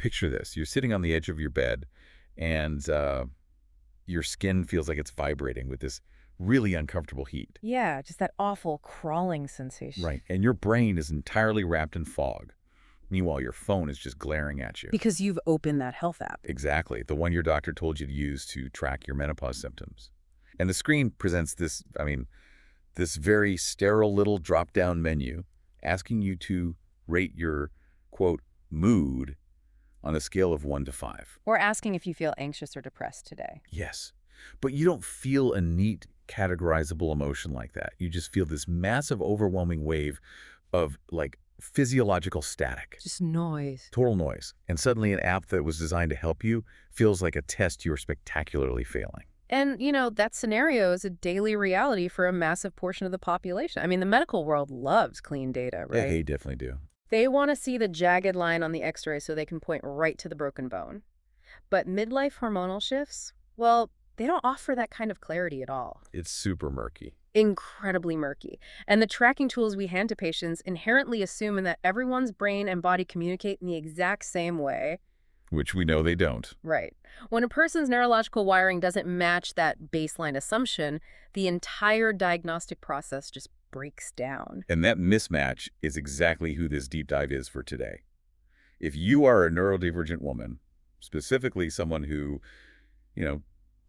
picture this. You're sitting on the edge of your bed, and your skin feels like it's vibrating with this really uncomfortable heat. Yeah, just that awful crawling sensation. Right. And your brain is entirely wrapped in fog. Meanwhile, your phone is just glaring at you. Because you've opened that health app. Exactly. The one your doctor told you to use to track your menopause symptoms. And the screen presents this, this very sterile little drop-down menu asking you to rate your, quote, mood on a scale of 1 to 5. Or asking if you feel anxious or depressed today. Yes. But you don't feel a neat, categorizable emotion like that. You just feel this massive, overwhelming wave of, like, physiological static. Just noise. Total noise. And suddenly an app that was designed to help you feels like a test you're spectacularly failing. And, that scenario is a daily reality for a massive portion of the population. I mean, the medical world loves clean data, right? Yeah, they definitely do. They want to see the jagged line on the x-ray so they can point right to the broken bone. But midlife hormonal shifts, well, they don't offer that kind of clarity at all. It's super murky. Incredibly murky. And the tracking tools we hand to patients inherently assume that everyone's brain and body communicate in the exact same way. Which we know they don't. Right. When a person's neurological wiring doesn't match that baseline assumption, the entire diagnostic process just breaks down. And that mismatch is exactly who this deep dive is for today. If you are a neurodivergent woman, specifically someone who,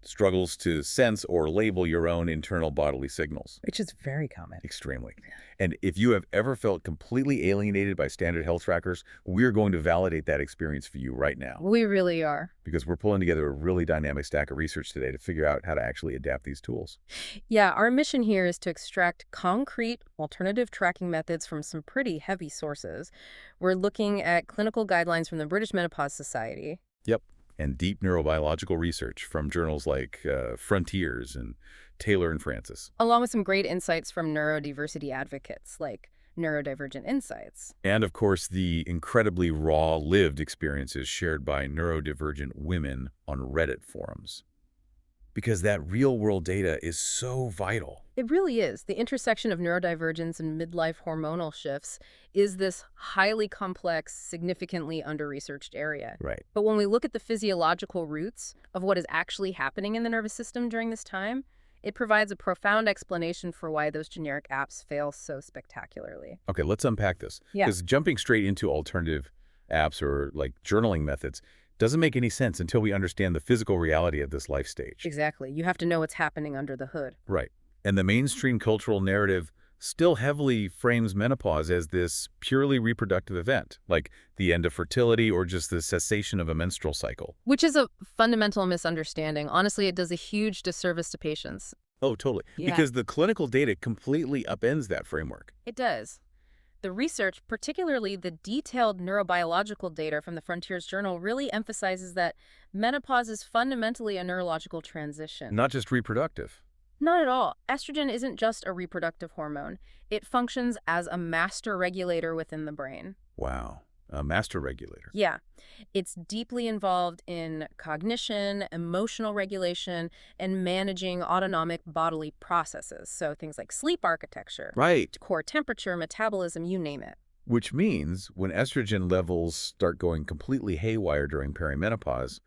struggles to sense or label your own internal bodily signals. Which is very common. Extremely. And if you have ever felt completely alienated by standard health trackers, we're going to validate that experience for you right now. We really are. Because we're pulling together a really dynamic stack of research today to figure out how to actually adapt these tools. Yeah, our mission here is to extract concrete alternative tracking methods from some pretty heavy sources. We're looking at clinical guidelines from the British Menopause Society. Yep. And deep neurobiological research from journals like Frontiers and Taylor and Francis. Along with some great insights from neurodiversity advocates like Neurodivergent Insights. And, of course, the incredibly raw, lived experiences shared by neurodivergent women on Reddit forums. Because that real-world data is so vital. It really is. The intersection of neurodivergence and midlife hormonal shifts is this highly complex, significantly under-researched area. Right. But when we look at the physiological roots of what is actually happening in the nervous system during this time, it provides a profound explanation for why those generic apps fail so spectacularly. Okay, let's unpack this. Yeah. Because jumping straight into alternative apps or, like, journaling methods doesn't make any sense until we understand the physical reality of this life stage. Exactly. You have to know what's happening under the hood. Right. And the mainstream cultural narrative still heavily frames menopause as this purely reproductive event, like the end of fertility or just the cessation of a menstrual cycle. Which is a fundamental misunderstanding. Honestly, it does a huge disservice to patients. Oh, totally. Yeah. Because the clinical data completely upends that framework. It does. The research, particularly the detailed neurobiological data from the Frontiers Journal, really emphasizes that menopause is fundamentally a neurological transition. Not just reproductive. Not at all. Estrogen isn't just a reproductive hormone. It functions as a master regulator within the brain. Wow. A master regulator. Yeah. It's deeply involved in cognition, emotional regulation, and managing autonomic bodily processes. So things like sleep architecture, Right. core temperature, metabolism, you name it. Which means when estrogen levels start going completely haywire during perimenopause,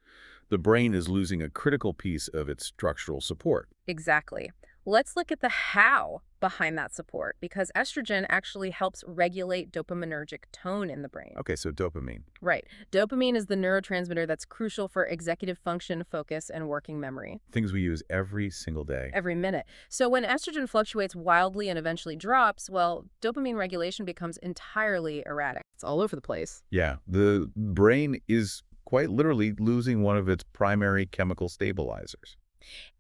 the brain is losing a critical piece of its structural support. Exactly. Let's look at the how behind that support, because estrogen actually helps regulate dopaminergic tone in the brain. Okay, so dopamine. Right. Dopamine is the neurotransmitter that's crucial for executive function, focus, and working memory. Things we use every single day. Every minute. So when estrogen fluctuates wildly and eventually drops, well, dopamine regulation becomes entirely erratic. It's all over the place. Yeah, the brain is quite literally losing one of its primary chemical stabilizers.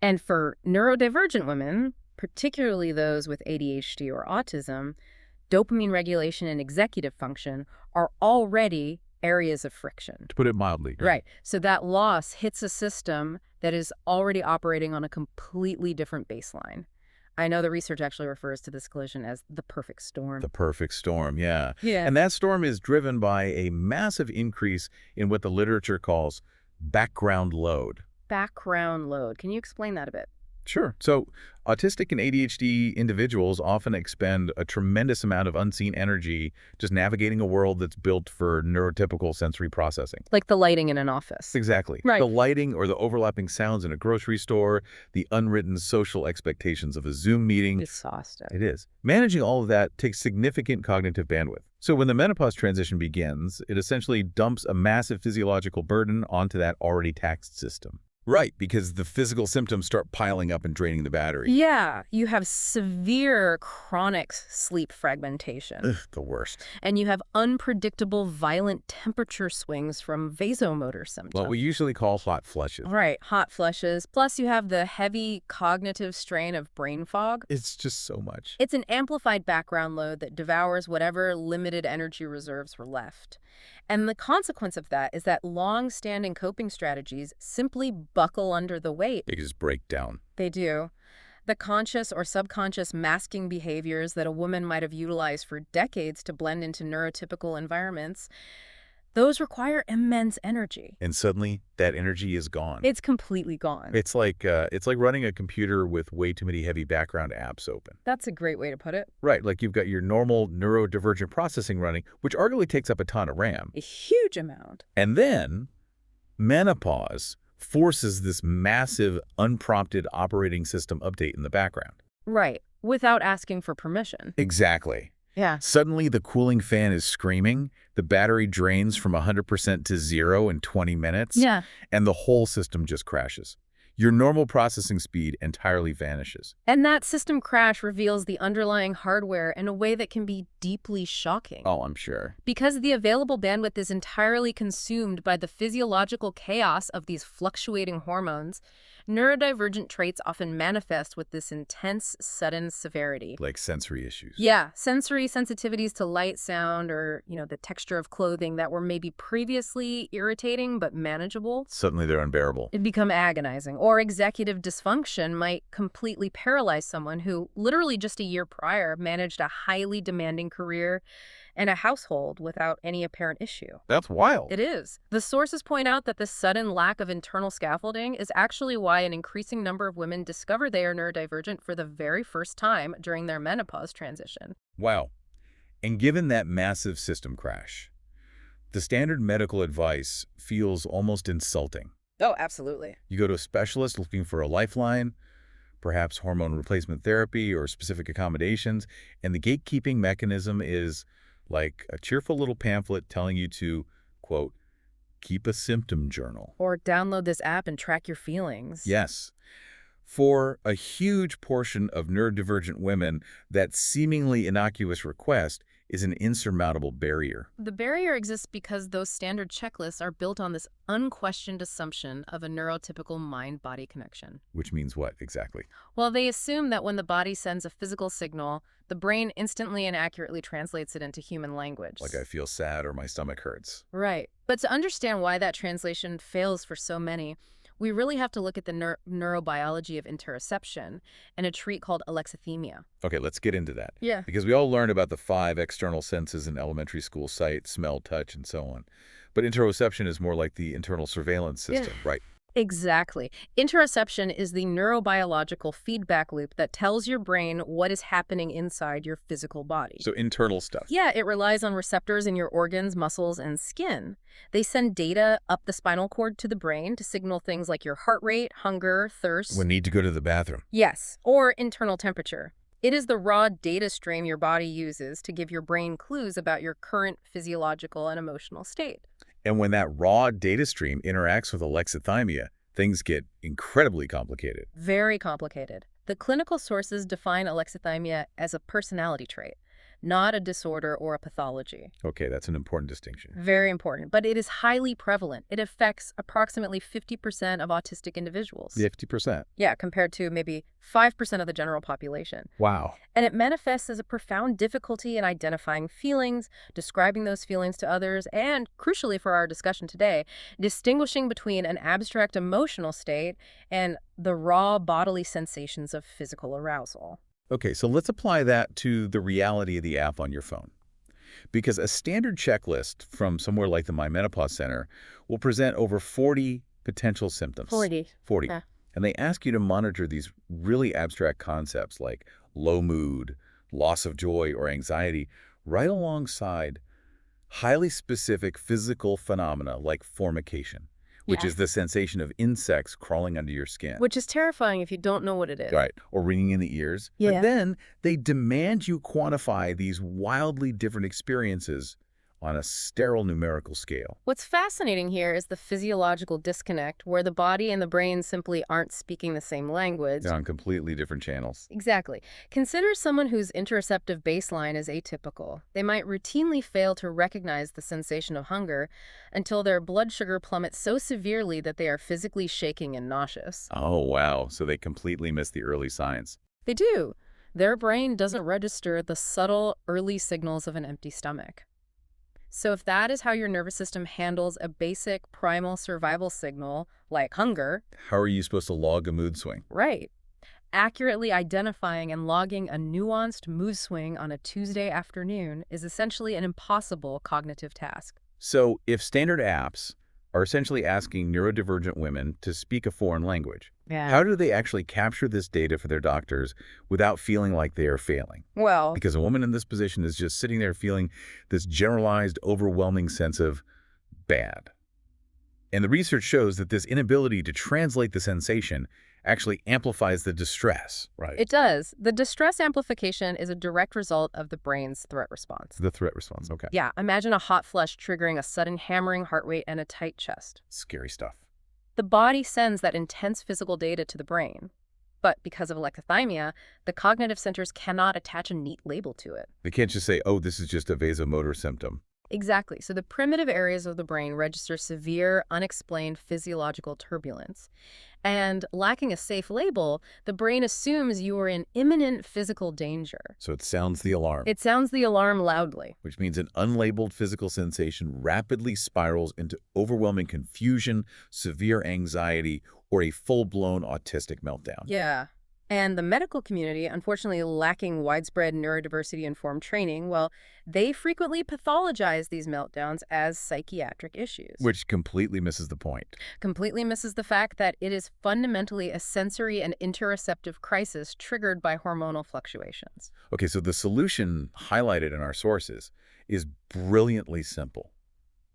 And for neurodivergent women, particularly those with ADHD or autism, dopamine regulation and executive function are already areas of friction. To put it mildly. Right. So that loss hits a system that is already operating on a completely different baseline. I know the research actually refers to this collision as the perfect storm. The perfect storm, yeah. Yeah. And that storm is driven by a massive increase in what the literature calls background load. Background load. Can you explain that a bit? Sure. So autistic and ADHD individuals often expend a tremendous amount of unseen energy just navigating a world that's built for neurotypical sensory processing. Like the lighting in an office. Exactly. Right. The lighting or the overlapping sounds in a grocery store, the unwritten social expectations of a Zoom meeting. Exhausted. It is. Managing all of that takes significant cognitive bandwidth. So when the menopause transition begins, it essentially dumps a massive physiological burden onto that already taxed system. Right, because the physical symptoms start piling up and draining the battery. Yeah, you have severe chronic sleep fragmentation. Ugh, the worst. And you have unpredictable violent temperature swings from vasomotor symptoms. What we usually call hot flushes. Right, hot flushes. Plus you have the heavy cognitive strain of brain fog. It's just so much. It's an amplified background load that devours whatever limited energy reserves were left. And the consequence of that is that long-standing coping strategies simply buckle under the weight. They just break down. They do. The conscious or subconscious masking behaviors that a woman might have utilized for decades to blend into neurotypical environments, those require immense energy. And suddenly, that energy is gone. It's completely gone. It's like running a computer with way too many heavy background apps open. That's a great way to put it. Right, like you've got your normal neurodivergent processing running, which arguably takes up a ton of RAM. A huge amount. And then, menopause forces this massive, unprompted operating system update in the background. Right, without asking for permission. Exactly. Yeah. Suddenly, the cooling fan is screaming, the battery drains from 100% to 0 in 20 minutes, Yeah. and the whole system just crashes. Your normal processing speed entirely vanishes. And that system crash reveals the underlying hardware in a way that can be deeply shocking. Oh, I'm sure. Because the available bandwidth is entirely consumed by the physiological chaos of these fluctuating hormones, neurodivergent traits often manifest with this intense, sudden severity. Like sensory issues. Yeah, sensory sensitivities to light, sound, or, the texture of clothing that were maybe previously irritating but manageable. Suddenly they're unbearable. It'd become agonizing. Or executive dysfunction might completely paralyze someone who literally just a year prior managed a highly demanding career and a household without any apparent issue. That's wild. It is. The sources point out that this sudden lack of internal scaffolding is actually why an increasing number of women discover they are neurodivergent for the very first time during their menopause transition. Wow. And given that massive system crash, the standard medical advice feels almost insulting. Oh, absolutely. You go to a specialist looking for a lifeline, perhaps hormone replacement therapy or specific accommodations, and the gatekeeping mechanism is like a cheerful little pamphlet telling you to, quote, keep a symptom journal. Or download this app and track your feelings. Yes. For a huge portion of neurodivergent women, that seemingly innocuous request is an insurmountable barrier. The barrier exists because those standard checklists are built on this unquestioned assumption of a neurotypical mind-body connection. Which means what exactly? Well, they assume that when the body sends a physical signal, the brain instantly and accurately translates it into human language. Like I feel sad or my stomach hurts. Right. But to understand why that translation fails for so many, we really have to look at the neurobiology of interoception and a trait called alexithymia. Okay, let's get into that. Yeah. Because we all learned about the 5 external senses in elementary school: sight, smell, touch, and so on. But interoception is more like the internal surveillance system, right? Exactly. Interoception is the neurobiological feedback loop that tells your brain what is happening inside your physical body. So internal stuff. Yeah, it relies on receptors in your organs, muscles, and skin. They send data up the spinal cord to the brain to signal things like your heart rate, hunger, thirst. When need to go to the bathroom. Yes, or internal temperature. It is the raw data stream your body uses to give your brain clues about your current physiological and emotional state. And when that raw data stream interacts with alexithymia, things get incredibly complicated. Very complicated. The clinical sources define alexithymia as a personality trait, not a disorder or a pathology. Okay, that's an important distinction. Very important, but it is highly prevalent. It affects approximately 50% of autistic individuals. 50%. Yeah, compared to maybe 5% of the general population. Wow. And it manifests as a profound difficulty in identifying feelings, describing those feelings to others, and, crucially for our discussion today, distinguishing between an abstract emotional state and the raw bodily sensations of physical arousal. Okay, so let's apply that to the reality of the app on your phone. Because a standard checklist from somewhere like the My Menopause Center will present over 40 potential symptoms. 40. 40. Yeah. And they ask you to monitor these really abstract concepts like low mood, loss of joy, or anxiety right alongside highly specific physical phenomena like formication, which is the Yes. sensation of insects crawling under your skin. Which is terrifying if you don't know what it is. Right, or ringing in the ears. But Yeah. then they demand you quantify these wildly different experiences on a sterile numerical scale. What's fascinating here is the physiological disconnect, where the body and the brain simply aren't speaking the same language. They're on completely different channels. Exactly. Consider someone whose interoceptive baseline is atypical. They might routinely fail to recognize the sensation of hunger until their blood sugar plummets so severely that they are physically shaking and nauseous. Oh, wow. So they completely miss the early signs. They do. Their brain doesn't register the subtle early signals of an empty stomach. So if that is how your nervous system handles a basic primal survival signal like hunger, How are you supposed to log a mood swing? right, accurately identifying and logging a nuanced mood swing on a Tuesday afternoon is essentially an impossible cognitive task. So if standard apps are essentially asking neurodivergent women to speak a foreign language, Yeah. how do they actually capture this data for their doctors without feeling like they are failing? Well, Because a woman in this position is just sitting there feeling this generalized, overwhelming sense of bad. And the research shows that this inability to translate the sensation actually amplifies the distress, right? it does. The distress amplification is a direct result of the brain's threat response. The threat response, okay. Yeah, imagine a hot flush triggering a sudden hammering heart rate and a tight chest. Scary stuff. The body sends that intense physical data to the brain. But because of alexithymia, the cognitive centers cannot attach a neat label to it. They can't just say, oh, this is just a vasomotor symptom. Exactly. So the primitive areas of the brain register severe, unexplained physiological turbulence. And lacking a safe label, the brain assumes you are in imminent physical danger. So it sounds the alarm, It sounds the alarm loudly. which means an unlabeled physical sensation rapidly spirals into overwhelming confusion, severe anxiety, or a full-blown autistic meltdown. Yeah. And the medical community, unfortunately lacking widespread neurodiversity-informed training, well, they frequently pathologize these meltdowns as psychiatric issues. Which completely misses the point. Completely misses the fact that it is fundamentally a sensory and interoceptive crisis triggered by hormonal fluctuations. Okay, so the solution highlighted in our sources is brilliantly simple,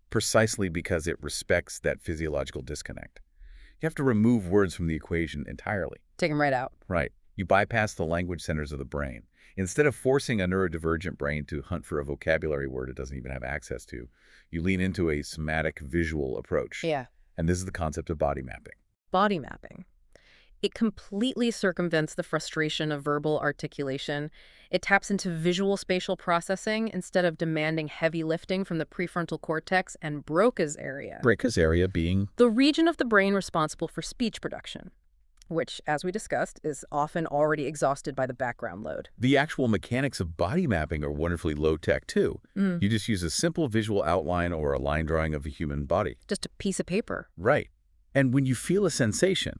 precisely because it respects that physiological disconnect. You have to remove words from the equation entirely. Take them right out. Right. You bypass the language centers of the brain. Instead of forcing a neurodivergent brain to hunt for a vocabulary word it doesn't even have access to, you lean into a somatic visual approach. Yeah. And this is the concept of body mapping. Body mapping. It completely circumvents the frustration of verbal articulation. It taps into visual spatial processing instead of demanding heavy lifting from the prefrontal cortex and Broca's area, Broca's area being the region of the brain responsible for speech production, which, as we discussed, is often already exhausted by the background load. the actual mechanics of body mapping are wonderfully low-tech, too. You just use a simple visual outline or a line drawing of a human body. Just a piece of paper. Right. And when you feel a sensation,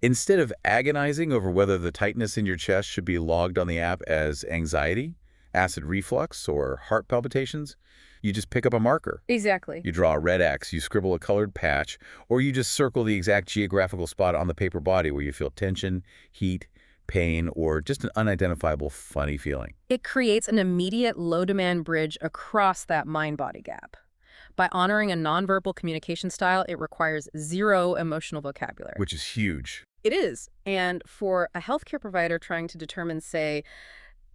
instead of agonizing over whether the tightness in your chest should be logged on the app as anxiety, acid reflux, or heart palpitations, you just pick up a marker. Exactly. You draw a red X, you scribble a colored patch, or you just circle the exact geographical spot on the paper body where you feel tension, heat, pain, or just an unidentifiable funny feeling. It creates an immediate low-demand bridge across that mind-body gap. By honoring a nonverbal communication style, it requires zero emotional vocabulary. Which is huge. It is. And for a healthcare provider trying to determine, say,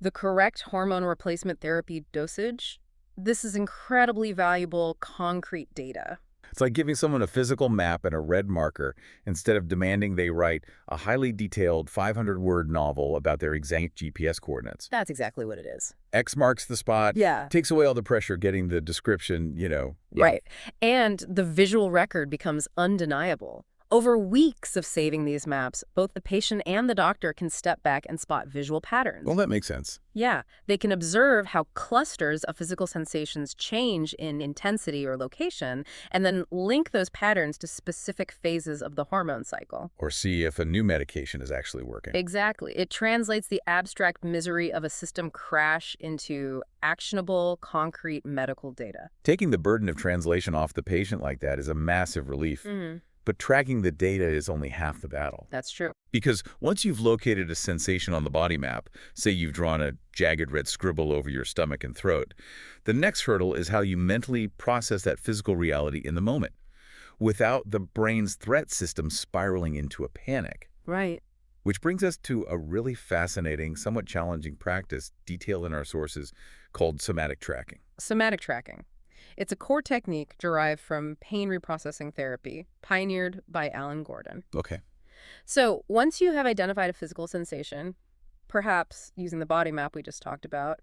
the correct hormone replacement therapy dosage, this is incredibly valuable, concrete data. It's like giving someone a physical map and a red marker instead of demanding they write a highly detailed 500-word novel about their exact GPS coordinates. That's exactly what it is. X marks the spot. Yeah. Takes away all the pressure getting the description, Yeah. Right. And the visual record becomes undeniable. Over weeks of saving these maps, both the patient and the doctor can step back and spot visual patterns. Well, that makes sense. Yeah, they can observe how clusters of physical sensations change in intensity or location, and then link those patterns to specific phases of the hormone cycle. Or see if a new medication is actually working. Exactly. It translates the abstract misery of a system crash into actionable, concrete medical data. Taking the burden of translation off the patient like that is a massive relief. But tracking the data is only half the battle. That's true. Because once you've located a sensation on the body map, say you've drawn a jagged red scribble over your stomach and throat, the next hurdle is how you mentally process that physical reality in the moment, without the brain's threat system spiraling into a panic. Right. Which brings us to a really fascinating, somewhat challenging practice detailed in our sources called somatic tracking. Somatic tracking. It's a core technique derived from pain reprocessing therapy, pioneered by Alan Gordon. Okay. So once you have identified a physical sensation, perhaps using the body map we just talked about,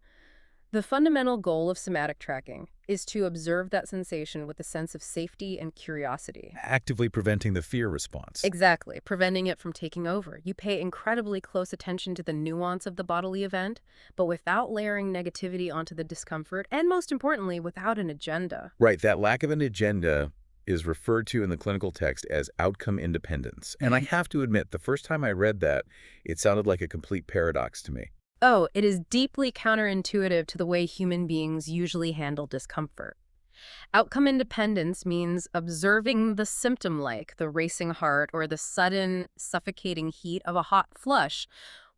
the fundamental goal of somatic tracking is to observe that sensation with a sense of safety and curiosity. Actively preventing the fear response. Exactly, preventing it from taking over. You pay incredibly close attention to the nuance of the bodily event, but without layering negativity onto the discomfort, and most importantly, without an agenda. Right, that lack of an agenda is referred to in the clinical text as outcome independence. And I have to admit, the first time I read that, it sounded like a complete paradox to me. Oh, it is deeply counterintuitive to the way human beings usually handle discomfort. Outcome independence means observing the symptom like the racing heart or the sudden suffocating heat of a hot flush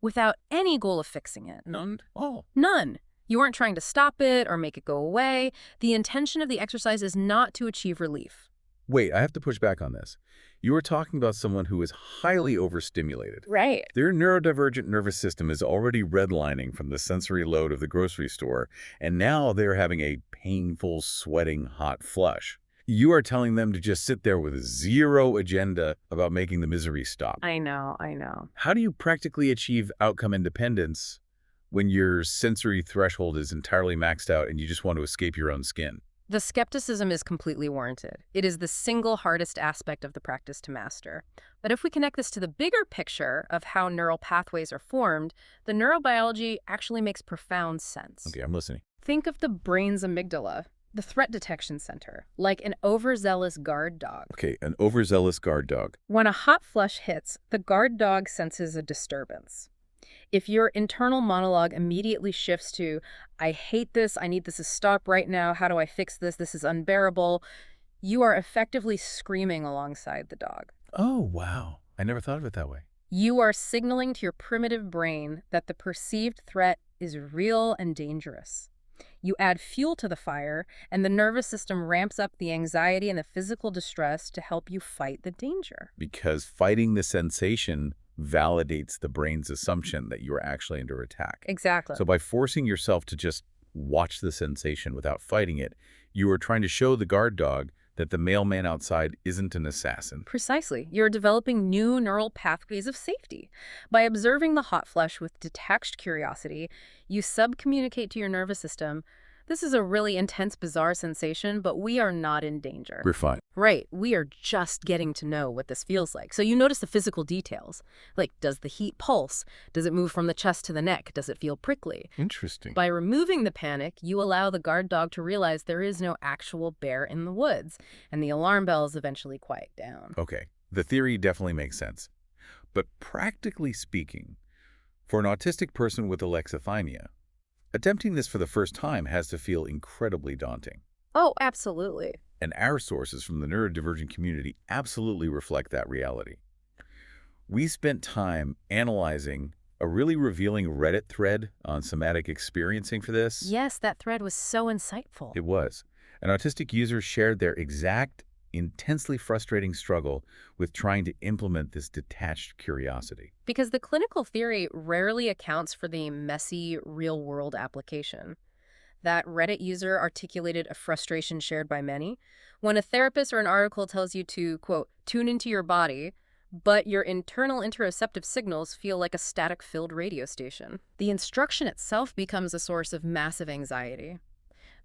without any goal of fixing it. None? Oh. None. You aren't trying to stop it or make it go away. The intention of the exercise is not to achieve relief. Wait, I have to push back on this. You are talking about someone who is highly overstimulated. Right. Their neurodivergent nervous system is already redlining from the sensory load of the grocery store, and now they're having a painful, sweating, hot flush. You are telling them to just sit there with zero agenda about making the misery stop. I know. How do you practically achieve outcome independence when your sensory threshold is entirely maxed out and you just want to escape your own skin? The skepticism is completely warranted. It is the single hardest aspect of the practice to master. But if we connect this to the bigger picture of how neural pathways are formed, the neurobiology actually makes profound sense. Okay, I'm listening. Think of the brain's amygdala, the threat detection center, like an overzealous guard dog. Okay, an overzealous guard dog. When a hot flush hits, the guard dog senses a disturbance. If your internal monologue immediately shifts to, I hate this, I need this to stop right now, how do I fix this, this is unbearable, you are effectively screaming alongside the dog. Oh, wow. I never thought of it that way. You are signaling to your primitive brain that the perceived threat is real and dangerous. You add fuel to the fire, and the nervous system ramps up the anxiety and the physical distress to help you fight the danger. Because fighting the sensation validates the brain's assumption that you are actually under attack. Exactly. So by forcing yourself to just watch the sensation without fighting it, you are trying to show the guard dog that the mailman outside isn't an assassin. Precisely. You're developing new neural pathways of safety. By observing the hot flush with detached curiosity, you subcommunicate to your nervous system, this is a really intense, bizarre sensation, but we are not in danger. We're fine. Right. We are just getting to know what this feels like. So you notice the physical details. Like, does the heat pulse? Does it move from the chest to the neck? Does it feel prickly? Interesting. By removing the panic, you allow the guard dog to realize there is no actual bear in the woods, and the alarm bells eventually quiet down. Okay, the theory definitely makes sense. But practically speaking, for an autistic person with alexithymia, attempting this for the first time has to feel incredibly daunting. Oh, absolutely. And our sources from the neurodivergent community absolutely reflect that reality. We spent time analyzing a really revealing Reddit thread on somatic experiencing for this. Yes, that thread was so insightful. It was. An autistic user shared their exact, intensely frustrating struggle with trying to implement this detached curiosity. Because the clinical theory rarely accounts for the messy, real-world application. That Reddit user articulated a frustration shared by many. When a therapist or an article tells you to, quote, tune into your body, but your internal interoceptive signals feel like a static-filled radio station, the instruction itself becomes a source of massive anxiety.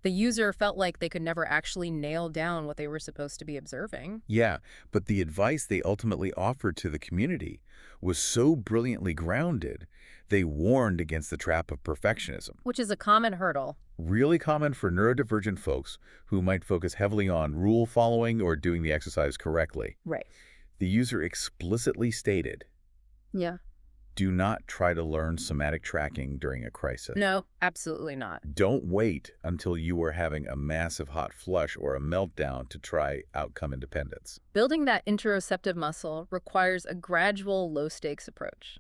The user felt like they could never actually nail down what they were supposed to be observing. Yeah, but the advice they ultimately offered to the community was so brilliantly grounded, they warned against the trap of perfectionism. Which is a common hurdle. Really common for neurodivergent folks who might focus heavily on rule following or doing the exercise correctly. Right. The user explicitly stated, Yeah. Do not try to learn somatic tracking during a crisis. No, absolutely not. Don't wait until you are having a massive hot flush or a meltdown to try outcome independence. Building that interoceptive muscle requires a gradual, low-stakes approach.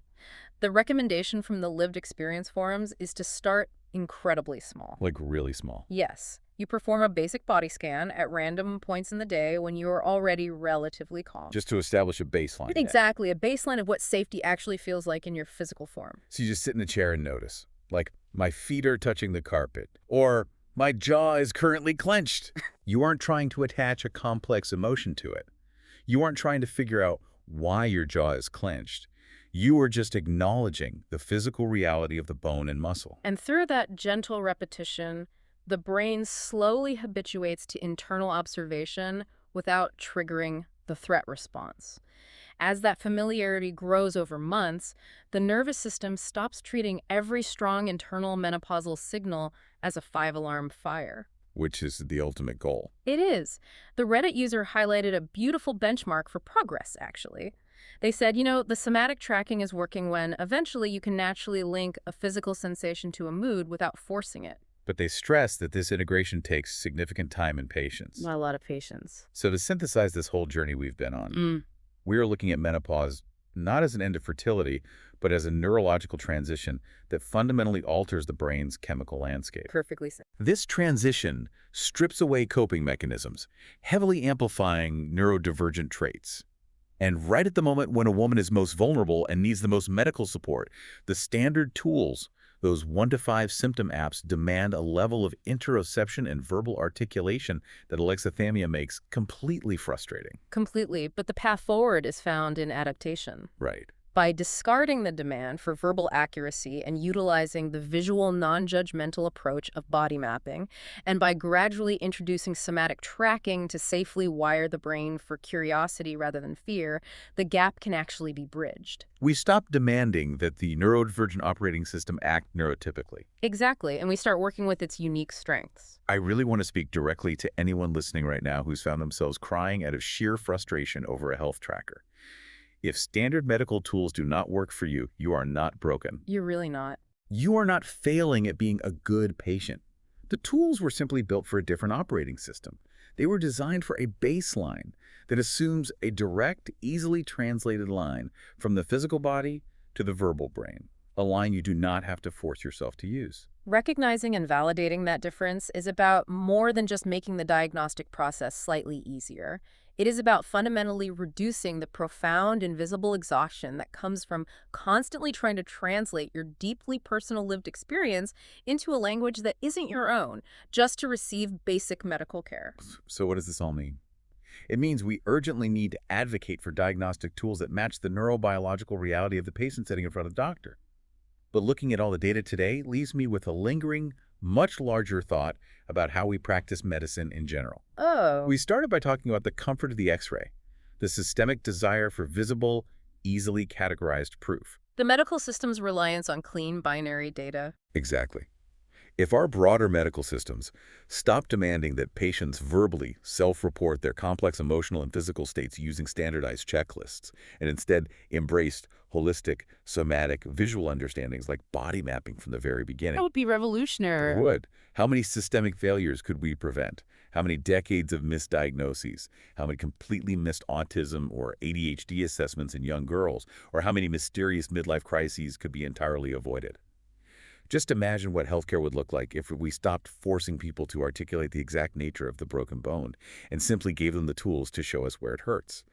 The recommendation from the lived experience forums is to start incredibly small. Like really small. Yes, you perform a basic body scan at random points in the day when you are already relatively calm. Just to establish a baseline. Exactly, a baseline of what safety actually feels like in your physical form. So you just sit in a chair and notice. Like, my feet are touching the carpet. Or, my jaw is currently clenched. You aren't trying to attach a complex emotion to it. You aren't trying to figure out why your jaw is clenched. You are just acknowledging the physical reality of the bone and muscle. And through that gentle repetition, the brain slowly habituates to internal observation without triggering the threat response. As that familiarity grows over months, the nervous system stops treating every strong internal menopausal signal as a 5-alarm fire. Which is the ultimate goal. It is. The Reddit user highlighted a beautiful benchmark for progress, actually. They said, the somatic tracking is working when eventually you can naturally link a physical sensation to a mood without forcing it. But they stress that this integration takes significant time and patience. Not a lot of patience. So to synthesize this whole journey we've been on, we are looking at menopause not as an end of fertility, but as a neurological transition that fundamentally alters the brain's chemical landscape. Perfectly said. This transition strips away coping mechanisms, heavily amplifying neurodivergent traits. And right at the moment when a woman is most vulnerable and needs the most medical support, the standard tools, those 1 to 5 symptom apps, demand a level of interoception and verbal articulation that alexithymia makes completely frustrating. Completely, but the path forward is found in adaptation. Right. By discarding the demand for verbal accuracy and utilizing the visual, non-judgmental approach of body mapping, and by gradually introducing somatic tracking to safely wire the brain for curiosity rather than fear, the gap can actually be bridged. We stop demanding that the neurodivergent operating system act neurotypically. Exactly, and we start working with its unique strengths. I really want to speak directly to anyone listening right now who's found themselves crying out of sheer frustration over a health tracker. If standard medical tools do not work for you, you are not broken. You're really not. You are not failing at being a good patient. The tools were simply built for a different operating system. They were designed for a baseline that assumes a direct, easily translated line from the physical body to the verbal brain, a line you do not have to force yourself to use. Recognizing and validating that difference is about more than just making the diagnostic process slightly easier. It is about fundamentally reducing the profound, invisible exhaustion that comes from constantly trying to translate your deeply personal lived experience into a language that isn't your own, just to receive basic medical care. So what does this all mean? It means we urgently need to advocate for diagnostic tools that match the neurobiological reality of the patient sitting in front of the doctor. But looking at all the data today leaves me with a lingering, much larger thought about how we practice medicine in general. Oh. We started by talking about the comfort of the X-ray, the systemic desire for visible, easily categorized proof. The medical system's reliance on clean binary data. Exactly. If our broader medical systems stop demanding that patients verbally self-report their complex emotional and physical states using standardized checklists, and instead embraced holistic, somatic, visual understandings like body mapping from the very beginning. That would be revolutionary. It would. How many systemic failures could we prevent? How many decades of misdiagnoses? How many completely missed autism or ADHD assessments in young girls? Or how many mysterious midlife crises could be entirely avoided? Just imagine what healthcare would look like if we stopped forcing people to articulate the exact nature of the broken bone and simply gave them the tools to show us where it hurts.